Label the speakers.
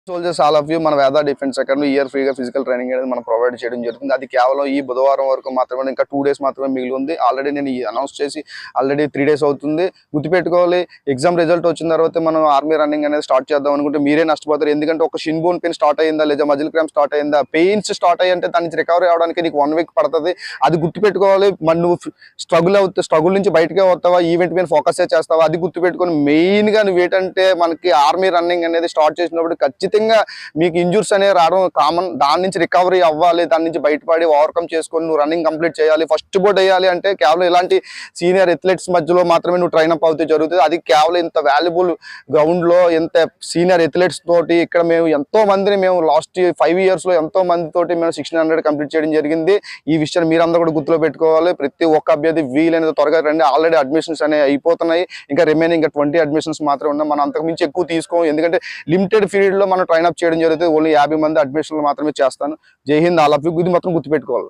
Speaker 1: Soldiers all of you మన వేద defence academy year ఫ్రీగా ఫిజికల్ ట్రైనింగ్ అనేది మనం ప్రొవైడ్ చేయడం జరుగుతుంది. అది కేవలం ఈ బుధవారం వరకు మాత్రమే, ఇంకా 2 days మాత్రమే మిగిలి ఉంది. ఆల్రెడీ నేను అనౌన్స్ చేసి ఆల్రెడీ 3 days అవుతుంది. గుర్తుపెట్టుకోవాలి, ఎగ్జామ్ రిజల్ట్ వచ్చిన తర్వాత మనం ఆర్మీ రన్నింగ్ అనేది స్టార్ట్ చేద్దాం అనుకుంటే మీరే నష్టపోతారు. ఎందుకంటే ఒక షిన్ బోన్ పెయిన్ స్టార్ట్ అయ్యిందా, లేదా మజిల్ క్రాంప్ స్టార్ట్ అయ్యిందా, పెయిన్స్ స్టార్ట్ అయ్యంటే దాని నుంచి రికవరీ అవడానికి నీకు 1 week పడుతుంది. అది గుర్తుపెట్టుకోవాలి. మరి నువ్వు స్ట్రగుల్ నుంచి బయటకే వస్తావా, ఈవెంట్ మీద ఫోకస్ చేస్తావా, అది గుర్తుపెట్టుకొని మెయిన్గా నువ్వు ఏంటంటే మనకి ఆర్మీ రన్నింగ్ అనేది స్టార్ట్ చేసినప్పుడు ఖచ్చితంగా మీకు ఇంజూర్స్ అనేవి రావడం కామన్. దాని నుంచి రికవరీ అవ్వాలి, దాని నుంచి బయటపడి ఓవర్కమ్ చేసుకొని నువ్వు రన్నింగ్ కంప్లీట్ చేయాలి. ఫస్ట్ బోర్డ్ వేయాలి అంటే కేవలం ఇలాంటి సీనియర్ అథ్లెట్స్ మధ్యలో మాత్రమే నువ్వు ట్రైనప్ అవుతూ జరుగుతుంది. అది కేవలం ఇంత వాల్యుబుల్ గ్రౌండ్లో ఇంత సీనియర్ అథ్లెట్స్ తోటి ఇక్కడ మేము ఎంతో మందిని లాస్ట్ 5 years ఎంతో మందితోటి మేము 1600 కంప్లీట్ చేయడం జరిగింది. ఈ విషయాన్ని మీరందరూ కూడా గుర్తులో పెట్టుకోవాలి. ప్రతి ఒక్క అభ్యర్థి వీలైనంత త్వరగా రండి. ఆల్రెడీ అడ్మిషన్స్ అనేవి అయిపోతున్నాయి. ఇంకా రిమైనింగ్ 20 admissions మాత్రమే ఉన్నాయి. మనం అంతకు మించి ఎక్కువ తీసుకోం, ఎందుకంటే లిమిటెడ్ పీరియడ్లో మనం ట్రైనప్ చేయడం జరుగుతుంది. ఓన్లీ 50 మంది అడ్మిషన్లు మాత్రమే చేస్తాను. జై హింద్, ఆల్ ఆఫ్ యూ. ఇది మాత్రం గుర్తుపెట్టుకోవాలి.